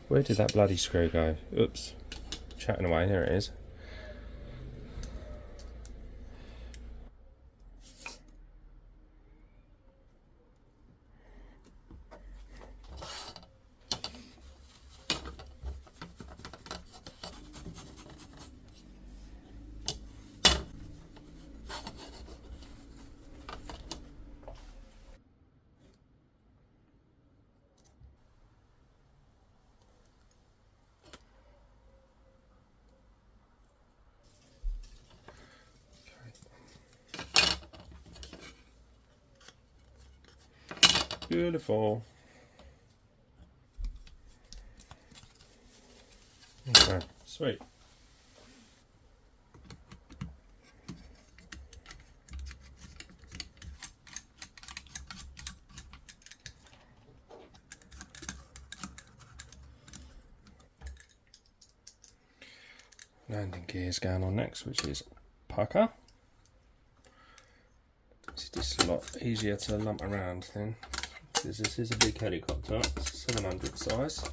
Where did that bloody screw go? Oops. Chatting away, there it is. Beautiful. Okay, sweet. Landing gears going on next, which is pucker. This is a lot easier to lump around then, because this is a big helicopter, it's 700 size.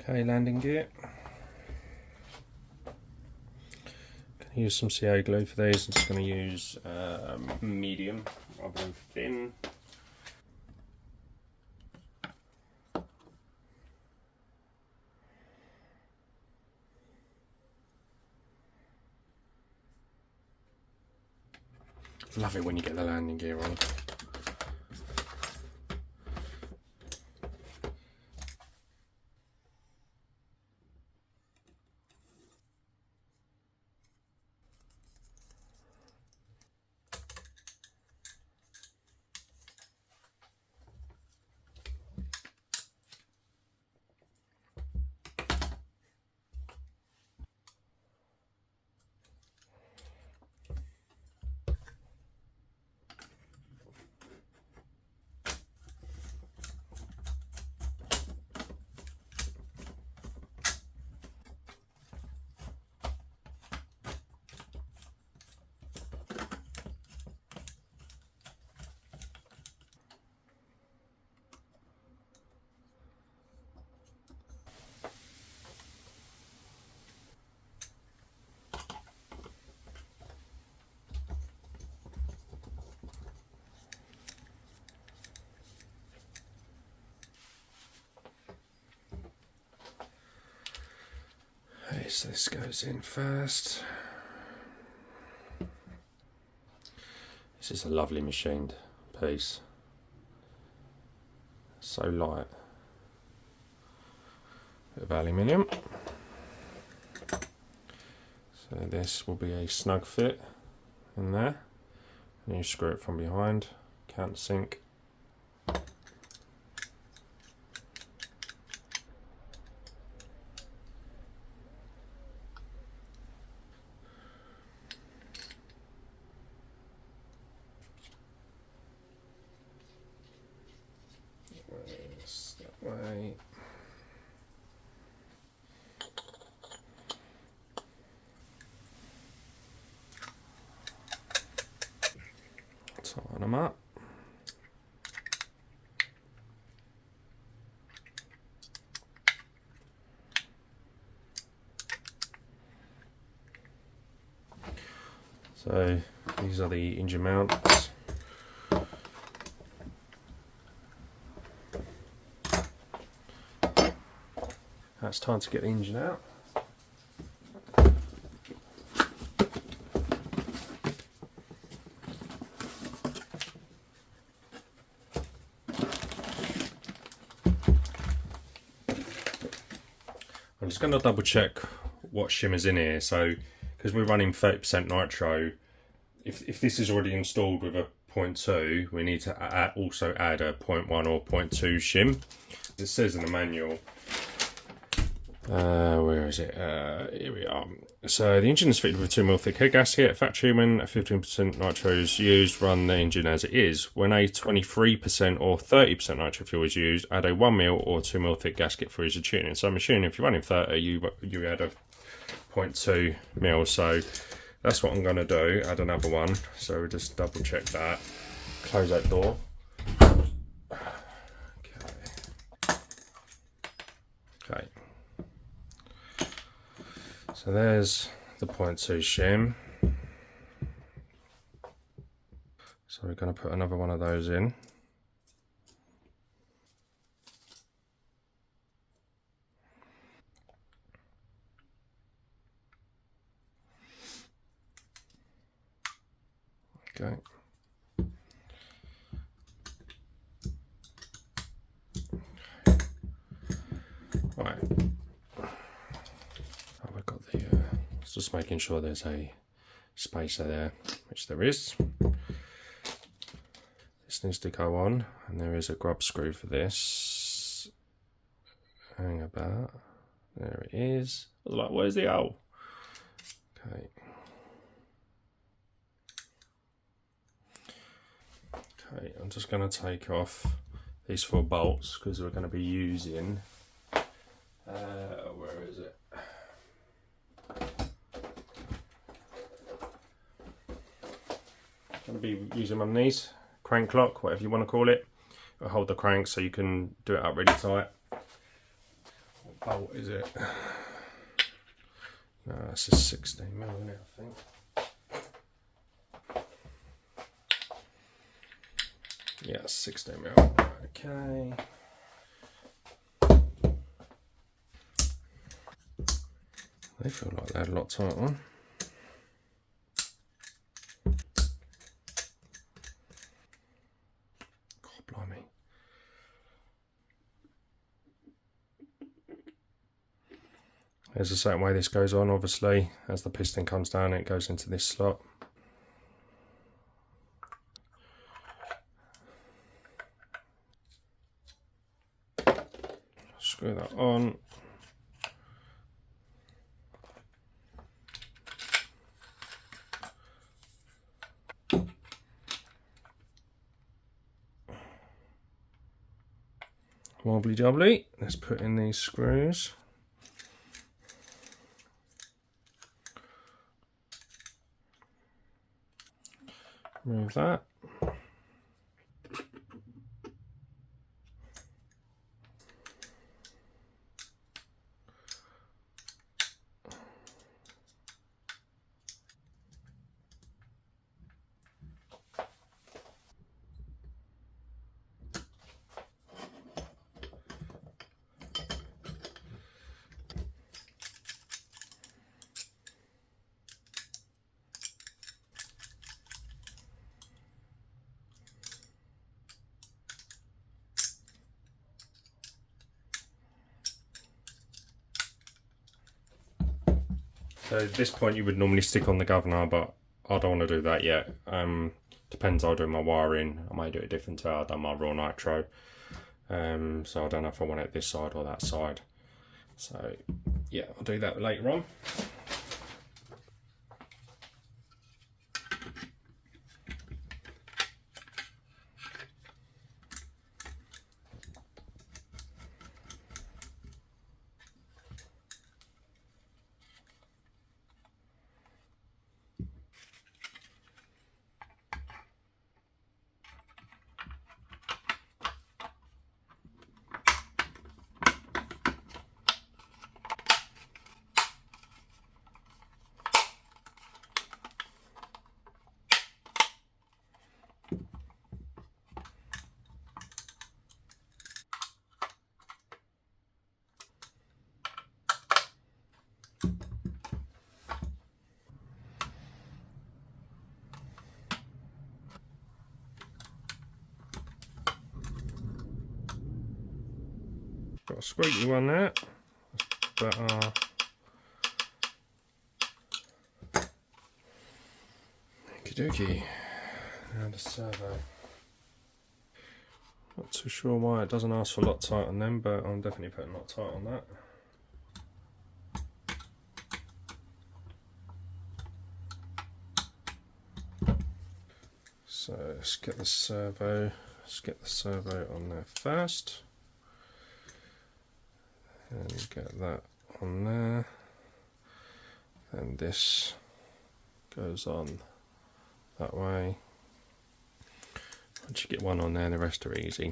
Okay, landing gear. Going to use some CA glue for these. I'm just going to use medium rather than thin. Love it when you get the landing gear on. So this goes in first. This is a lovely machined piece. So light. Bit of aluminium. So this will be a snug fit in there. And you screw it from behind, countersink. That way. Tighten them up. So these are the engine mounts. Now it's time to get the engine out. I'm just going to double check what shimmer's in here. So, because we're running 30% nitro, if this is already installed with a 0.2, we need to also add a 0.1 or 0.2 shim. It says in the manual. Where is it? Here we are. So the engine is fitted with 2mm thick head gasket. Factory, when 15% nitro is used, run the engine as it is. When a 23% or 30% nitro fuel is used, add a 1mm or 2mm thick gasket for easy tuning. So I'm assuming if you're running 30, you add a 0.2mm. So that's what I'm going to do. Add another one. So we'll just double check that. close that door. Okay. So there's the 0.2 shim. So we're going to put another one of those in. Okay. Right. Oh, we've got the. Just making sure there's a spacer there, which there is. This needs to go on, and there is a grub screw for this. Hang about. There it is. I was like, where's the hole? Okay. Okay, I'm just going to take off these 4 bolts because we're going to be using. Where is it? Going to be using one of these crank lock, whatever you want to call it. It'll hold the crank so you can do it up really tight. What bolt is it? No, it's a 16mm, isn't it, I think. Yeah, 16mm. Okay. They feel like they're a lot tighter. God blimey. There's a certain way this goes on, obviously. As the piston comes down, it goes into this slot. Screw that on. Wobbly dobbly. Let's put in these screws. Remove that. So at this point you would normally stick on the governor, but I don't want to do that yet. Depends how I do my wiring. I might do it different to how I've done my raw nitro. So I don't know if I want it this side or that side. So yeah, I'll do that later on. Got a squeaky one there, but okie dokie. Now the servo. Not too sure why it doesn't ask for Loctite on them, but I'm definitely putting Loctite on that. So let's get the servo. Let's get the servo on there first. And get that on there. And this goes on that way. Once you get one on there, the rest are easy.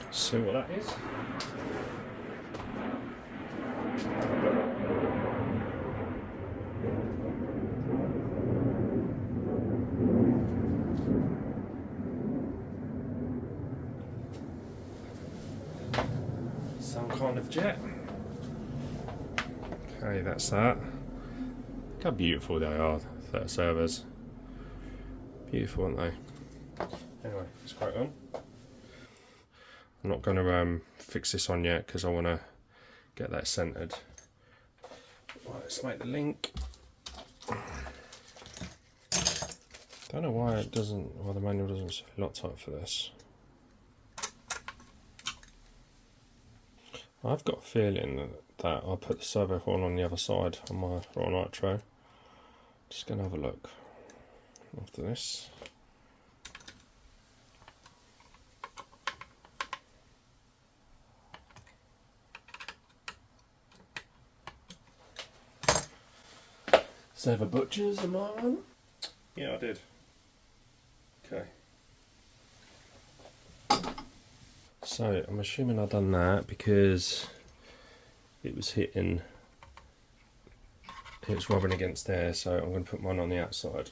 See what that is? Some kind of jet. Okay, that's that. Look how beautiful they are, the servos. Beautiful, aren't they? Anyway, let's crack on. I'm not going to fix this on yet because I want to get that centered. Right, let's make the link. Don't know why it doesn't, why the manual doesn't say Loctite for this. I've got a feeling that I'll put the servo horn on the other side on my raw nitro. Just going to have a look after this. Servo butchers, am I on? Yeah, I did. Okay. So I'm assuming I've done that because it was hitting, it was rubbing against there, so I'm going to put mine on the outside.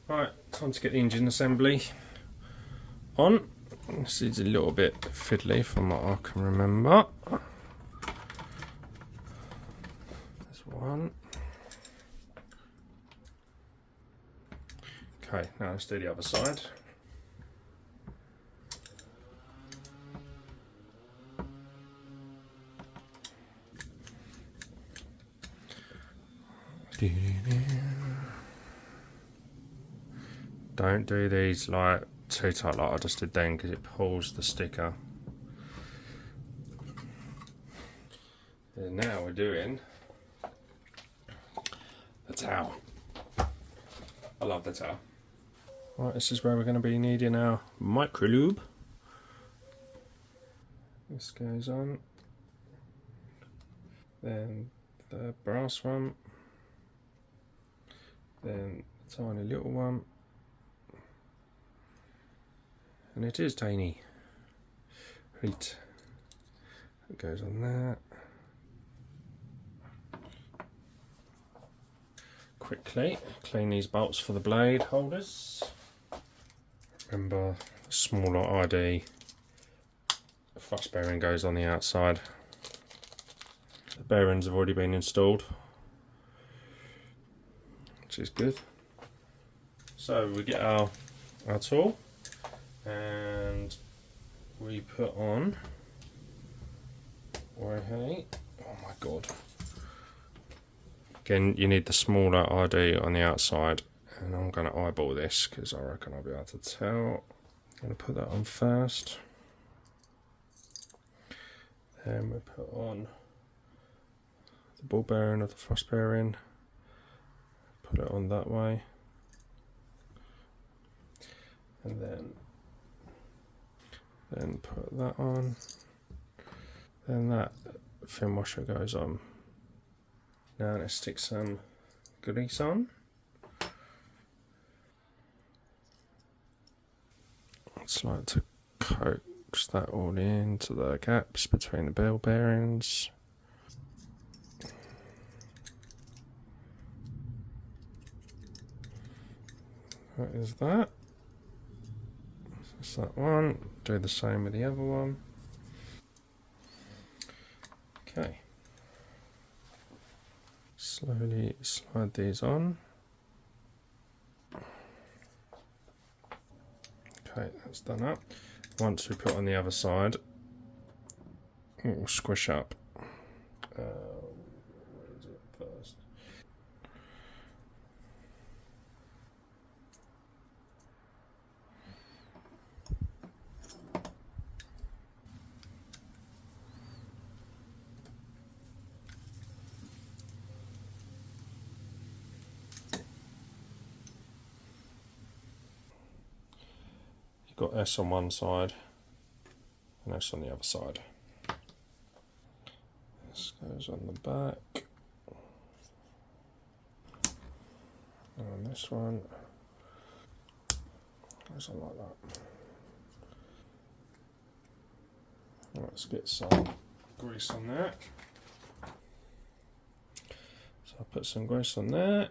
Right, time to get the engine assembly on. This is a little bit fiddly from what I can remember. There's one. Okay, now let's do the other side. Don't do these like too tight like I just did then because it pulls the sticker. And now we're doing the towel. I love the towel. Right, this is where we're going to be needing our micro lube. This goes on. Then the brass one. Then the tiny little one. And it is tiny. Right. It goes on that. Quickly clean these bolts for the blade holders. Remember, smaller ID. The thrust bearing goes on the outside. The bearings have already been installed, which is good. So we get our tool and we put on. Okay. Oh my god. Again, you need the smaller ID on the outside, and I'm going to eyeball this because I reckon I'll be able to tell. I'm going to put that on first. Then we put on the ball bearing of the thrust bearing. Put it on that way. And then put that on. Then that fin washer goes on. Now let's stick some grease on. It's like to coax that all into the gaps between the ball bearings. That is that. That's that one. Do the same with the other one. Okay. Slowly slide these on. Okay, that's done up. Once we put on the other side, it will squish up. Where is it first? got S on one side and S on the other side. This goes on the back. And on this one, goes on like that. Let's get some grease on that. So I'll put some grease on there.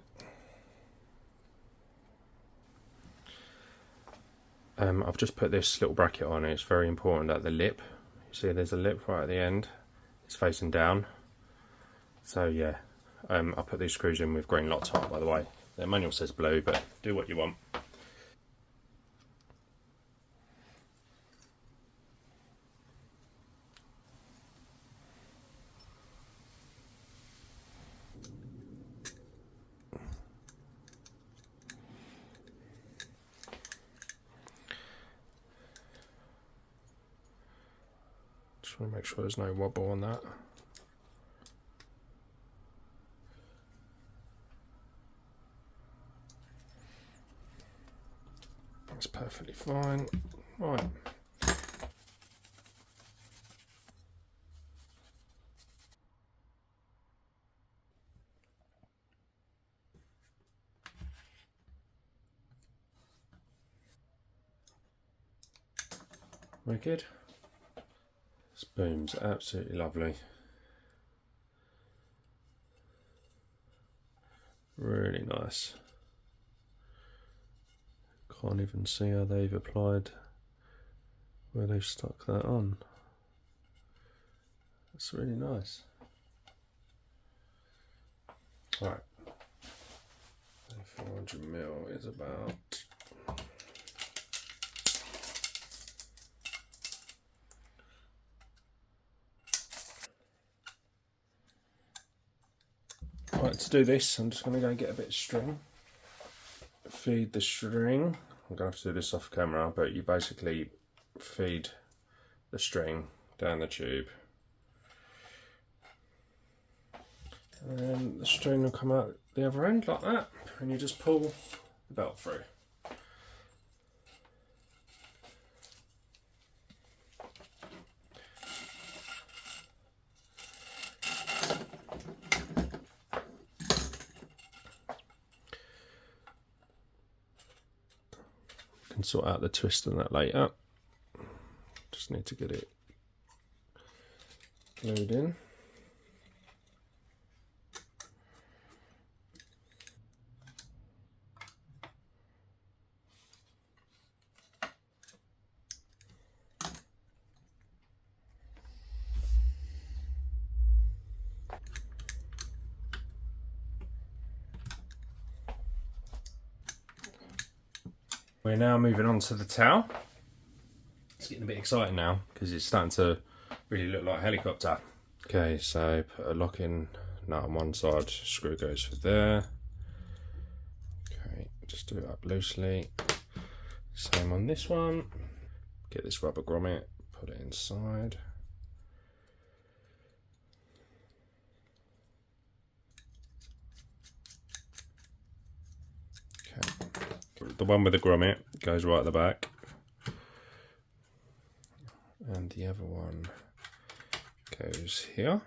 I've just put this little bracket on. It's very important that the lip, you see there's a lip right at the end, it's facing down. So yeah, I put these screws in with green Loctite, by the way. The manual says blue, but do what you want. Just want to make sure there's no wobble on that. That's perfectly fine. Right. Wicked. This boom's absolutely lovely. Really nice. Can't even see how they've applied where they've stuck that on. That's really nice. Right. 400mm is about right. To do this, I'm just going to go and get a bit of string. Feed the string. I'm going to have to do this off camera, but you basically feed the string down the tube, and then the string will come out the other end like that, and you just pull the belt through. Can sort out the twist and that later. Just need to get it glued in. We're now moving on to the towel. It's getting a bit exciting now because it's starting to really look like a helicopter. Okay, so put a lock-in nut on one side, screw goes through there. Okay, just do it up loosely. Same on this one. Get this rubber grommet, put it inside. Okay, the one with the grommet goes right at the back, and the other one goes here.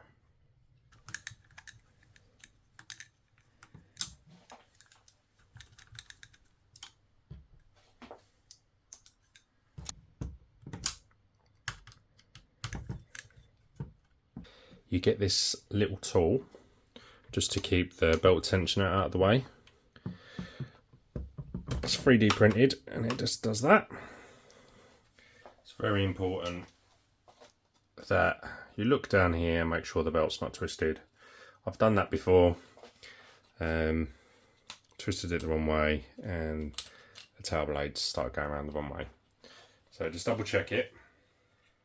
You get this little tool just to keep the belt tensioner out of the way. It's 3D printed and it just does that. It's very important that you look down here and make sure the belt's not twisted. I've done that before, twisted it the wrong way and the tail blades start going around the wrong way. So just double check it.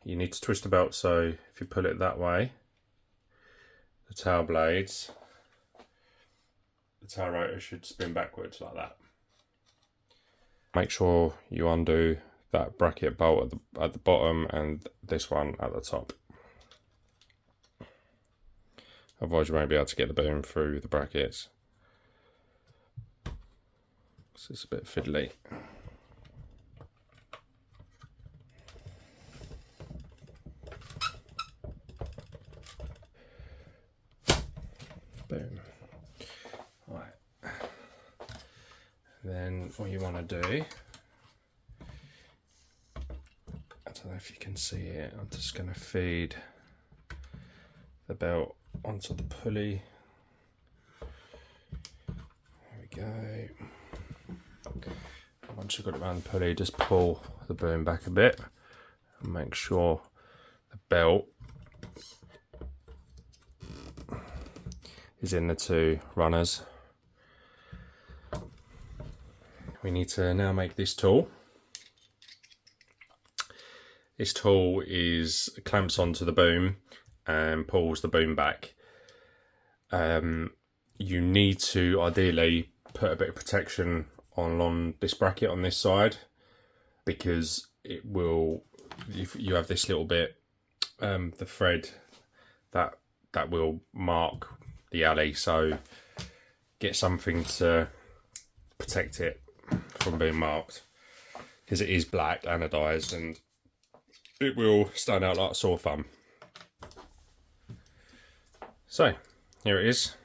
You need to twist the belt, so if you pull it that way, the tail blades, the tail rotor should spin backwards like that. Make sure you undo that bracket bolt at the bottom and this one at the top. Otherwise you won't be able to get the boom through the brackets. So it's a bit fiddly. then what you want to do, I don't know if you can see it, I'm just going to feed the belt onto the pulley. There we go. Once you've got it around the pulley, just pull the boom back a bit and make sure the belt is in the two runners. We need to now make this tool. This tool clamps onto the boom and pulls the boom back. You need to ideally put a bit of protection on this bracket on this side, because it will, if you have this little bit, the thread that will mark the alley, so get something to protect it from being marked, because it is black anodized and it will stand out like a sore thumb. So here it is.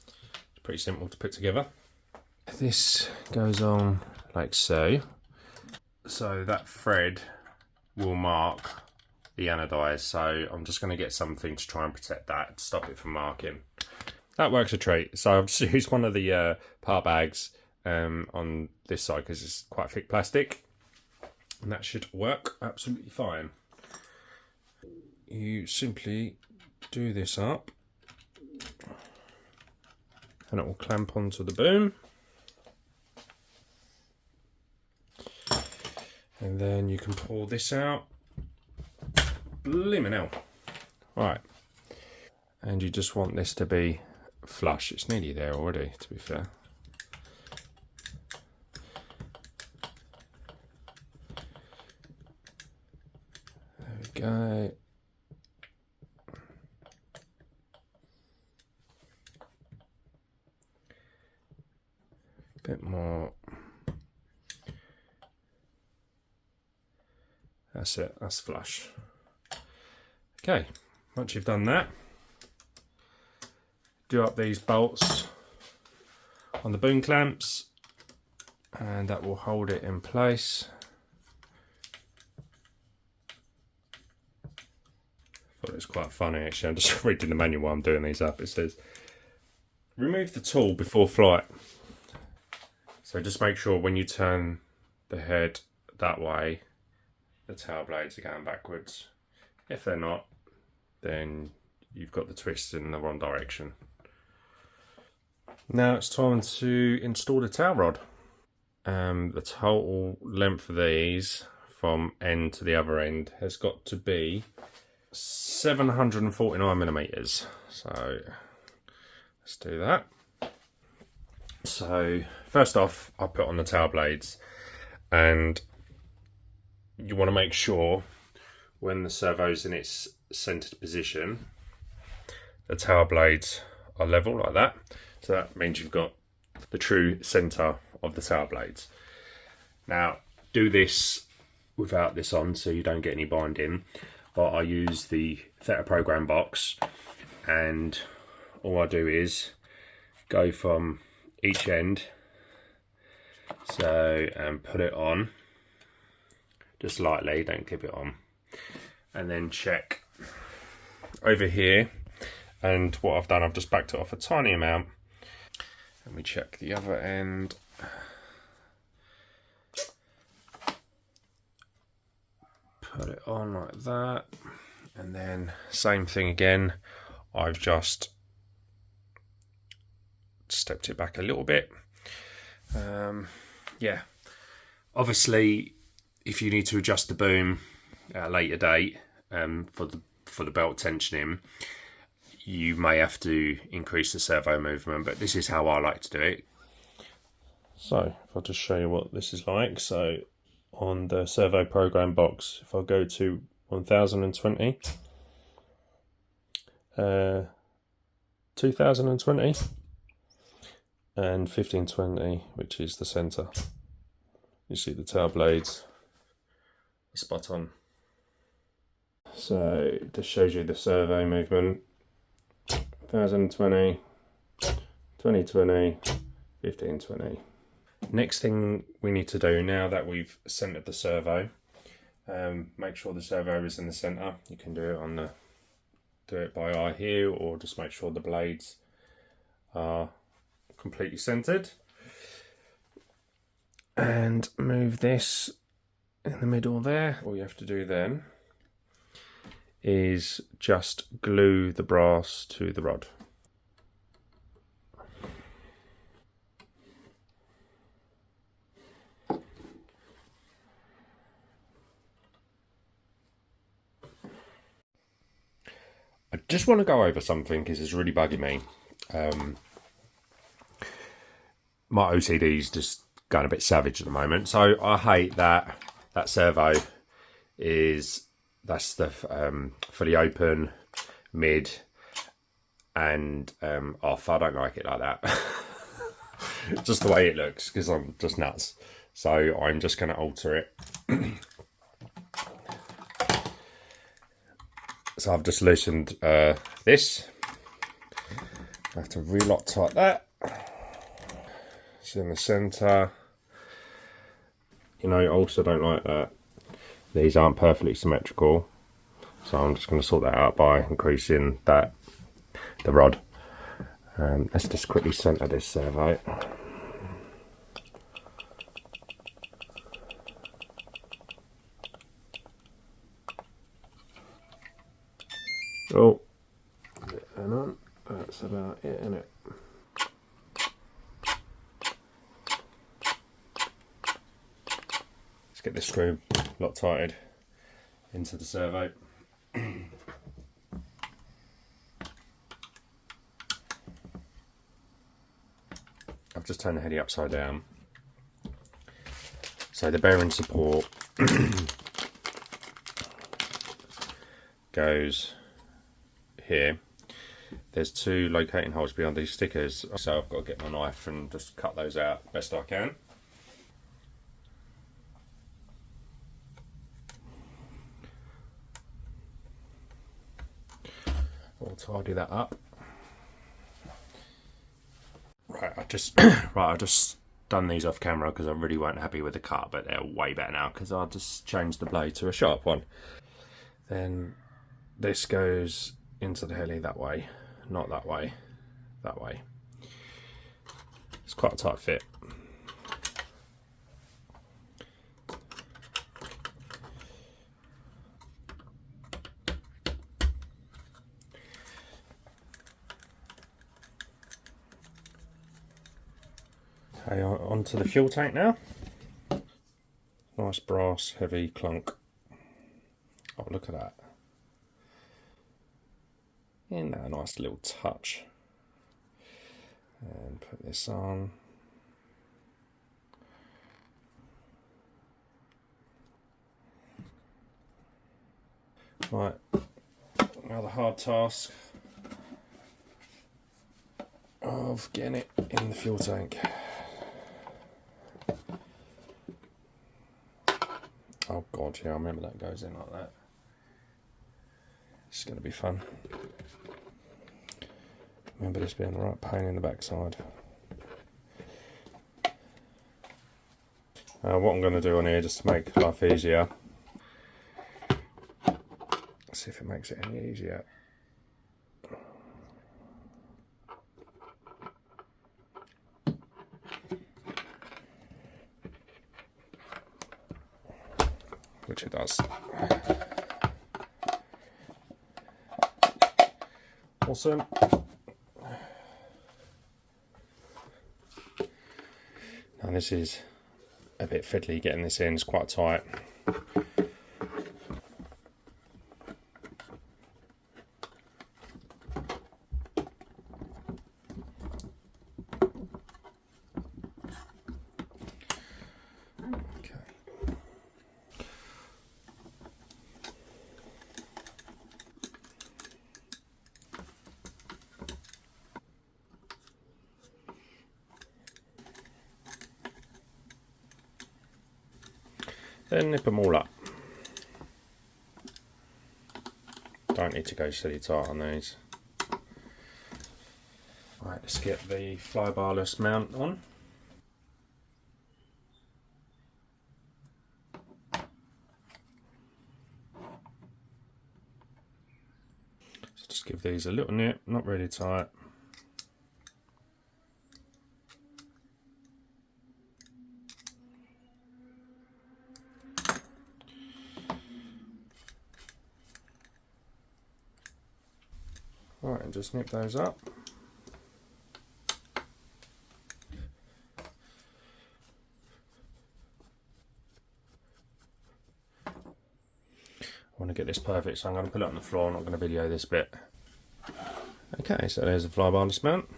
It's pretty simple to put together. This goes on like so. So that thread will mark the anodized, so I'm just going to get something to try and protect that, to stop it from marking. That works a treat. So I've just used one of the part bags on this side because it's quite thick plastic, and that should work absolutely fine. You simply do this up and it will clamp onto the boom, and then you can pull this out. Blimmin' hell. Right, and you just want this to be flush. It's nearly there already, to be fair. There we go. Bit more. That's it, that's flush. Okay, once you've done that, do up these bolts on the boom clamps, and that will hold it in place. I thought it was quite funny actually. I'm just reading the manual while I'm doing these up. It says, remove the tool before flight. So just make sure when you turn the head that way, the tail blades are going backwards. If they're not, then you've got the twist in the wrong direction. Now it's time to install the tail rod. The total length of these from end to the other end has got to be 749 millimeters. So let's do that. So first off, I put on the tail blades, and you want to make sure when the servo's in its centered position, the tail blades are level like that. So that means you've got the true center of the tail blades. Now do this without this on so you don't get any binding, but I use the Theta program box, and all I do is go from each end, so, and put it on just lightly, don't clip it on, and then check over here. And what I've done, I've just backed it off a tiny amount, and we check the other end. Put it on like that, and then same thing again. I've just stepped it back a little bit. Yeah, obviously if you need to adjust the boom at a later date for the belt tensioning, you may have to increase the servo movement, but this is how I like to do it. So if I'll just show you what this is like. So on the servo program box, if I go to 1020, 2020 and 1520, which is the center, you see the tail blades are spot on. So this shows you the servo movement: 1020, 2020, 1520. Next thing we need to do, now that we've centered the servo, make sure the servo is in the center. You can do it by eye here, or just make sure the blades are completely centered. And move this in the middle there. All you have to do then is just glue the brass to the rod. I just want to go over something because it's really bugging me. My OCD is just going a bit savage at the moment. So I hate that servo that's the fully open, mid, and off. I don't like it like that. Just the way it looks, because I'm just nuts. So I'm just going to alter it. So I've just loosened this. I have to re-Loctite that. It's in the centre. You know, I also don't like that these aren't perfectly symmetrical. So I'm just going to sort that out by increasing the rod. Let's just quickly centre this servo. Oh, hang on, that's about it, isn't it? Let's get this screw Loctited into the servo. I've just turned the heady upside down. So the bearing support goes here. There's two locating holes behind these stickers, so I've got to get my knife and just cut those out best I can. I'll tidy that up. Right, I just done these off camera because I really weren't happy with the cut, but they're way better now because I just changed the blade to a sharp one. Then this goes into the heli that way, not that way, that way. It's quite a tight fit. Okay, onto the fuel tank now. Nice brass heavy clunk. Oh, look at that. Isn't that a nice little touch? And put this on. Right, now the hard task of getting it in the fuel tank. Oh god, yeah, I remember that goes in like that. It's going to be fun. Remember this being the right pain in the backside. What I'm going to do on here, just to make life easier. Let's see if it makes it any easier. Which it does. Awesome. Now this is a bit fiddly getting this in, it's quite tight. Then nip them all up. Don't need to go silly tight on these. Right, let's get the fly barless mount on. give these a little nip, not really tight. Right, and just nip those up. I want to get this perfect, so I'm going to put it on the floor. I'm not going to video this bit. Okay, so there's a fly bar dismount.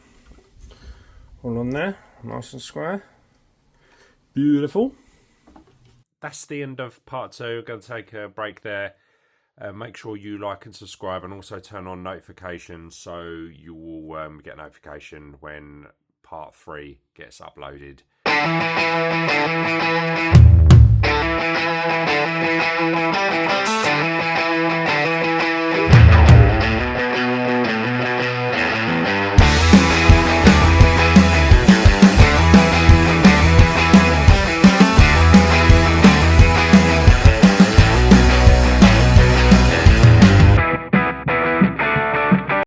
All on there, nice and square. Beautiful. That's the end of part 2. Going to take a break there. Make sure you like and subscribe, and also turn on notifications so you will get a notification when part 3 gets uploaded.